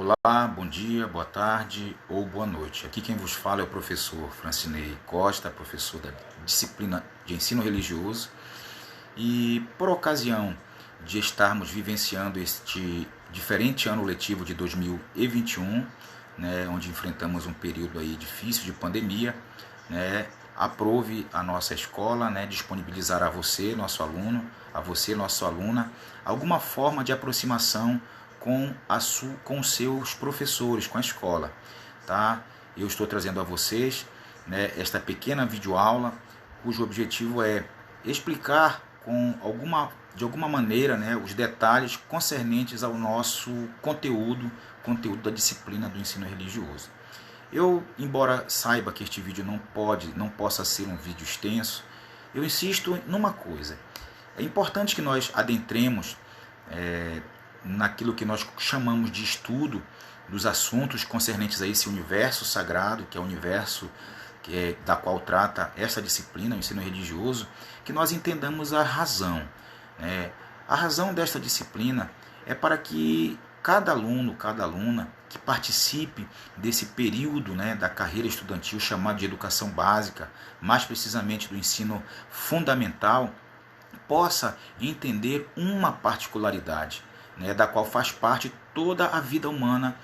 Olá, bom dia, boa tarde ou boa noite. Aqui quem vos fala é o professor Francinei Costa, professor da disciplina de ensino religioso. E por ocasião de estarmos vivenciando este diferente ano letivo de 2021, onde enfrentamos um período aí difícil de pandemia, aprove a nossa escola disponibilizar a você, nosso aluno, a você, nossa aluna, alguma forma de aproximação com seus professores, com a escola. Tá? Eu estou trazendo a vocês esta pequena videoaula, cujo objetivo é explicar de alguma maneira os detalhes concernentes ao nosso conteúdo da disciplina do ensino religioso. Eu, embora saiba que este vídeo não possa ser um vídeo extenso, eu insisto numa coisa. É importante que nós adentremos naquilo que nós chamamos de estudo dos assuntos concernentes a esse universo sagrado, que é o universo da qual trata essa disciplina, o ensino religioso, que nós entendamos a razão. A razão desta disciplina é para que cada aluno, cada aluna que participe desse período da carreira estudantil chamado de educação básica, mais precisamente do ensino fundamental, possa entender uma particularidade, da qual faz parte toda a vida humana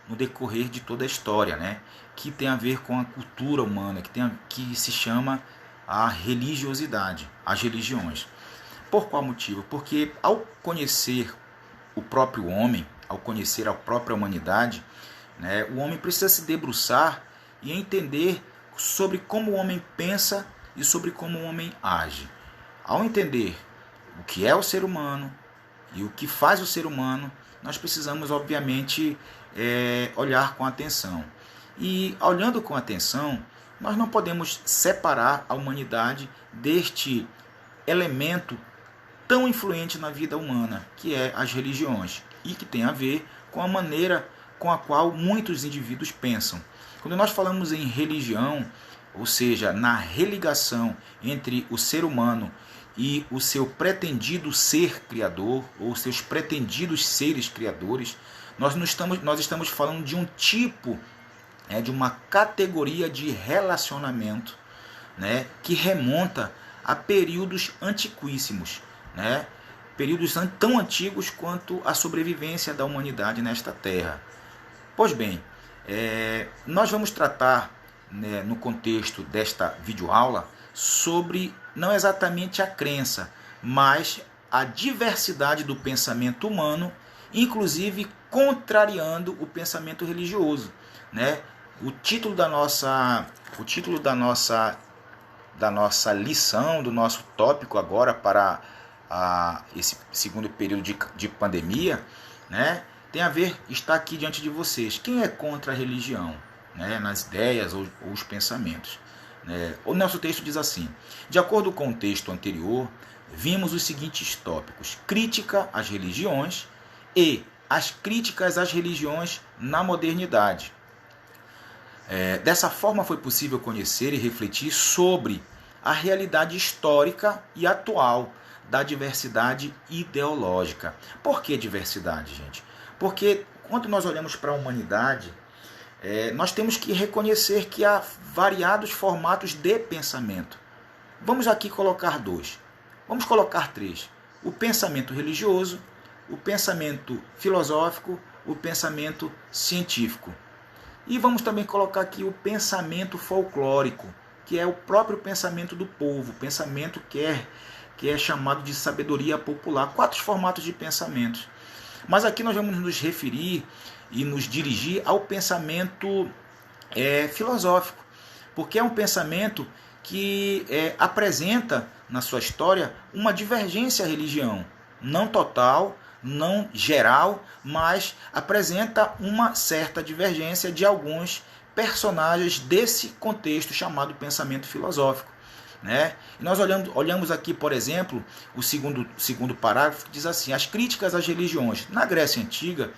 no decorrer de toda a história, que tem a ver com a cultura humana, que se chama a religiosidade, as religiões. Por qual motivo? Porque ao conhecer o próprio homem, ao conhecer a própria humanidade, o homem precisa se debruçar e entender sobre como o homem pensa e sobre como o homem age. Ao entender o que é o ser humano e o que faz o ser humano, nós precisamos, obviamente, olhar com atenção. E, olhando com atenção, nós não podemos separar a humanidade deste elemento tão influente na vida humana, que é as religiões, e que tem a ver com a maneira com a qual muitos indivíduos pensam. Quando nós falamos em religião, ou seja, na religação entre o ser humano e o seu pretendido ser criador, ou seus pretendidos seres criadores, nós estamos falando de um tipo, de uma categoria de relacionamento, que remonta a períodos antiquíssimos, períodos tão antigos quanto a sobrevivência da humanidade nesta terra. Pois bem, nós vamos tratar no contexto desta videoaula sobre não exatamente a crença, mas a diversidade do pensamento humano, inclusive contrariando o pensamento religioso. O título da nossa lição, do nosso tópico agora para esse segundo período de pandemia, tem a ver, está aqui diante de vocês. Quem é contra a religião? Nas ideias ou os pensamentos. O nosso texto diz assim: de acordo com o texto anterior, vimos os seguintes tópicos: crítica às religiões e as críticas às religiões na modernidade. Dessa forma foi possível conhecer e refletir sobre a realidade histórica e atual da diversidade ideológica. Por que diversidade, gente? Porque quando nós olhamos para a humanidade, nós temos que reconhecer que há variados formatos de pensamento. Vamos aqui colocar 2. Vamos colocar 3. O pensamento religioso, o pensamento filosófico, o pensamento científico. E vamos também colocar aqui o pensamento folclórico, que é o próprio pensamento do povo, pensamento que é chamado de sabedoria popular. 4 formatos de pensamentos. Mas aqui nós vamos nos referir e nos dirigir ao pensamento filosófico, porque é um pensamento que apresenta na sua história uma divergência à religião, não total, não geral, mas apresenta uma certa divergência de alguns personagens desse contexto chamado pensamento filosófico. E nós olhamos aqui, por exemplo, o segundo parágrafo, que diz assim: as críticas às religiões. Na Grécia Antiga,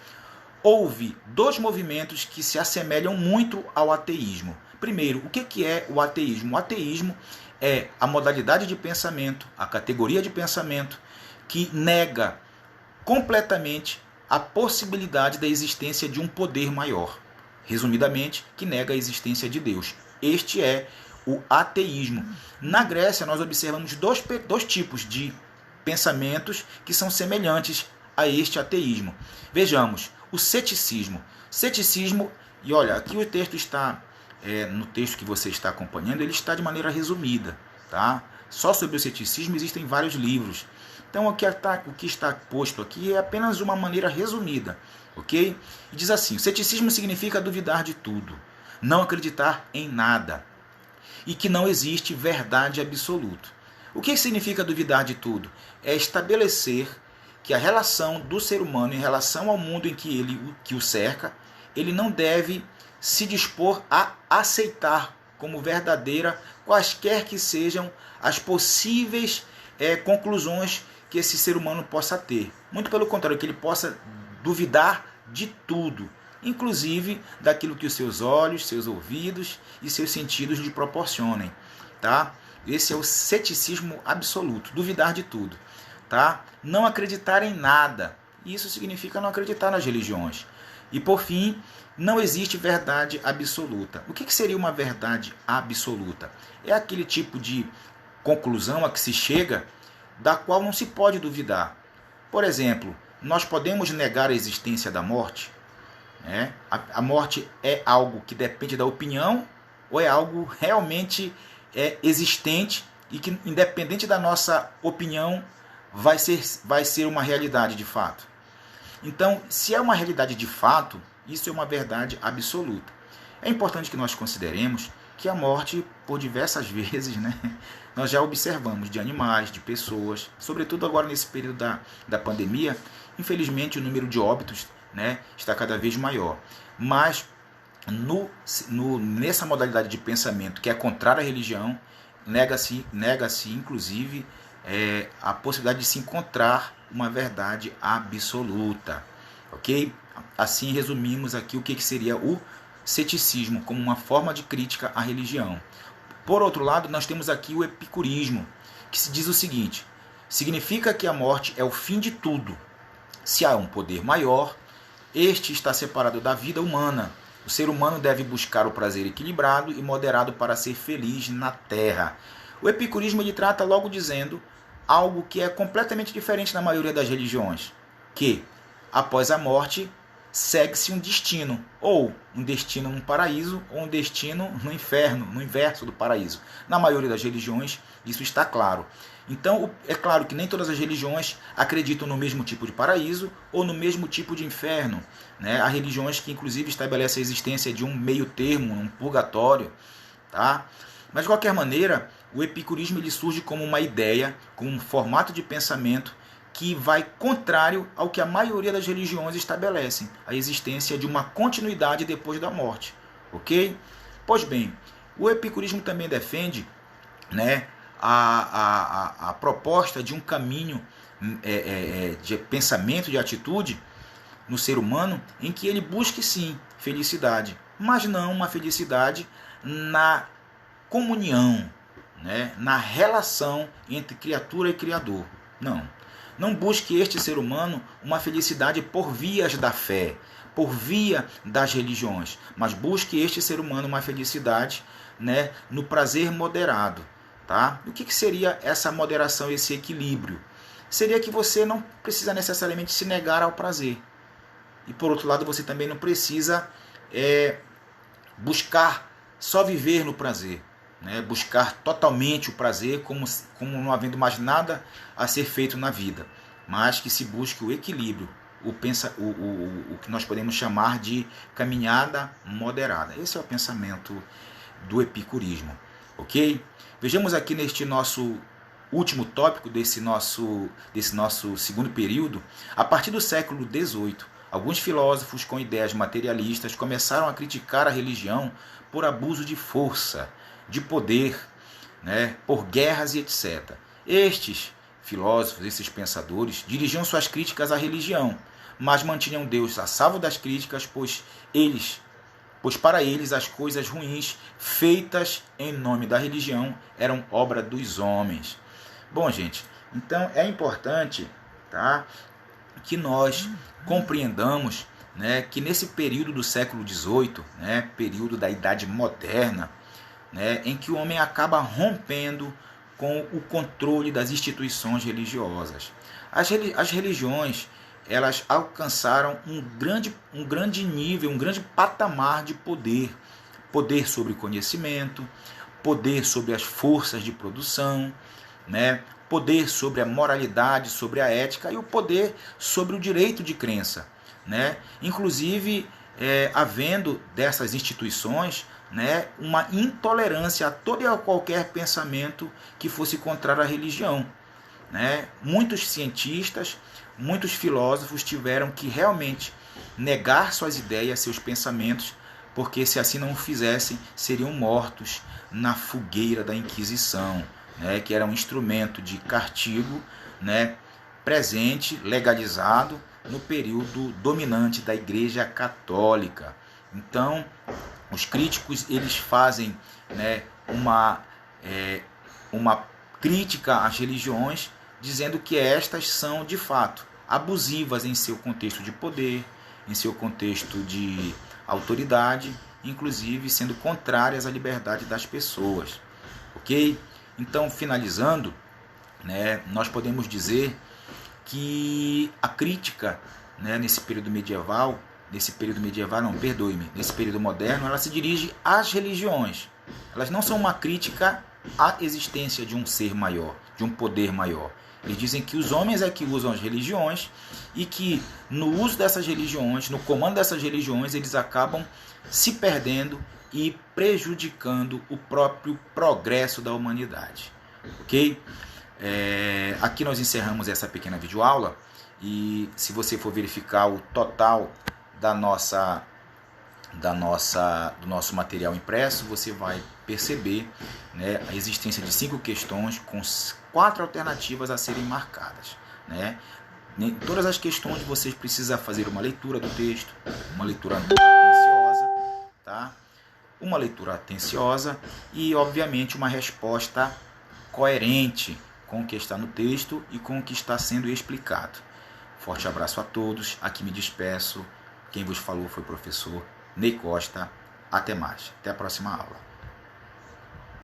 houve 2 movimentos que se assemelham muito ao ateísmo. Primeiro, o que é o ateísmo? O ateísmo é a modalidade de pensamento, a categoria de pensamento que nega completamente a possibilidade da existência de um poder maior. Resumidamente, que nega a existência de Deus. Este é o ateísmo. Na Grécia, nós observamos dois tipos de pensamentos que são semelhantes a este ateísmo. Vejamos, o ceticismo. Ceticismo, e olha, aqui o texto está, no texto que você está acompanhando, ele está de maneira resumida. Tá? Só sobre o ceticismo existem vários livros. Então o que está posto aqui é apenas uma maneira resumida. Ok? E diz assim, o ceticismo significa duvidar de tudo, não acreditar em nada, e que não existe verdade absoluta. O que significa duvidar de tudo? É estabelecer que a relação do ser humano em relação ao mundo em que o cerca, ele não deve se dispor a aceitar como verdadeira quaisquer que sejam as possíveis conclusões que esse ser humano possa ter. Muito pelo contrário, que ele possa duvidar de tudo, inclusive daquilo que os seus olhos, seus ouvidos e seus sentidos lhe proporcionem. Tá? Esse é o ceticismo absoluto, duvidar de tudo. Tá? Não acreditar em nada. Isso significa não acreditar nas religiões. E por fim, não existe verdade absoluta. O que seria uma verdade absoluta? É aquele tipo de conclusão a que se chega da qual não se pode duvidar. Por exemplo, nós podemos negar a existência da morte? A morte é algo que depende da opinião ou é algo realmente existente e que, independente da nossa opinião, vai ser uma realidade de fato? Então, se é uma realidade de fato, isso é uma verdade absoluta. É importante que nós consideremos que a morte, por diversas vezes, nós já observamos de animais, de pessoas, sobretudo agora nesse período da pandemia, infelizmente o número de óbitos está cada vez maior. Mas nessa modalidade de pensamento que é contrária à religião, nega-se inclusive a possibilidade de se encontrar uma verdade absoluta. Ok? Assim resumimos aqui o que seria o ceticismo como uma forma de crítica à religião. Por outro lado, nós temos aqui o epicurismo, que se diz o seguinte: significa que a morte é o fim de tudo. Se há um poder maior, este está separado da vida humana. O ser humano deve buscar o prazer equilibrado e moderado para ser feliz na terra. O epicurismo ele trata logo dizendo algo que é completamente diferente na maioria das religiões, que após a morte segue-se um destino, ou um destino no paraíso, ou um destino no inferno, no inverso do paraíso. Na maioria das religiões, isso está claro. Então, é claro que nem todas as religiões acreditam no mesmo tipo de paraíso ou no mesmo tipo de inferno. Há religiões que, inclusive, estabelecem a existência de um meio termo, um purgatório. Tá? Mas, de qualquer maneira, o epicurismo ele surge como uma ideia, como um formato de pensamento que vai contrário ao que a maioria das religiões estabelecem, a existência de uma continuidade depois da morte. Ok? Pois bem, o epicurismo também defende a proposta de um caminho de pensamento, de atitude no ser humano em que ele busque sim felicidade, mas não uma felicidade na comunhão, na relação entre criatura e criador. Não busque este ser humano uma felicidade por vias da fé, por via das religiões, mas busque este ser humano uma felicidade no prazer moderado. Tá? O que seria essa moderação, esse equilíbrio? Seria que você não precisa necessariamente se negar ao prazer. E por outro lado, você também não precisa buscar só viver no prazer. Buscar totalmente o prazer como não havendo mais nada a ser feito na vida, mas que se busque o equilíbrio, o que nós podemos chamar de caminhada moderada. Esse é o pensamento do epicurismo, ok? Vejamos aqui neste nosso último tópico desse nosso segundo período. A partir do século XVIII, alguns filósofos com ideias materialistas começaram a criticar a religião por abuso de força, de poder, por guerras e etc. Estes filósofos, esses pensadores, dirigiam suas críticas à religião, mas mantinham Deus a salvo das críticas, pois para eles as coisas ruins feitas em nome da religião eram obra dos homens. Bom, gente, então é importante, tá, que nós compreendamos, né, que nesse período do século XVIII, né, período da Idade Moderna, né, em que o homem acaba rompendo com o controle das instituições religiosas. As religiões, elas alcançaram um grande nível, um grande patamar de poder. Poder sobre o conhecimento, poder sobre as forças de produção, né, poder sobre a moralidade, sobre a ética e o poder sobre o direito de crença, né? Inclusive, havendo dessas instituições, né, uma intolerância a todo e a qualquer pensamento que fosse contrário à religião, né? Muitos cientistas, muitos filósofos tiveram que realmente negar suas ideias, seus pensamentos, porque se assim não o fizessem, seriam mortos na fogueira da Inquisição, né, que era um instrumento de castigo, né, presente, legalizado no período dominante da Igreja Católica. Então, os críticos, eles fazem, né, uma crítica às religiões, dizendo que estas são, de fato, abusivas em seu contexto de poder, em seu contexto de autoridade, inclusive sendo contrárias à liberdade das pessoas. Ok? Então, finalizando, né, nós podemos dizer que a crítica, né, nesse período moderno, ela se dirige às religiões. Elas não são uma crítica à existência de um ser maior, de um poder maior. Eles dizem que os homens é que usam as religiões e que no uso dessas religiões, no comando dessas religiões, eles acabam se perdendo e prejudicando o próprio progresso da humanidade. Ok? Aqui nós encerramos essa pequena videoaula e se você for verificar o total do nosso material impresso, você vai perceber, né, a existência de 5 questões com 4 alternativas a serem marcadas, né? Em todas as questões vocês precisam fazer uma leitura do texto, uma leitura atenciosa, tá? Uma leitura atenciosa e, obviamente, uma resposta coerente com o que está no texto e com o que está sendo explicado. Forte abraço a todos, aqui me despeço. Quem vos falou foi o professor Ney Costa. Até mais. Até a próxima aula.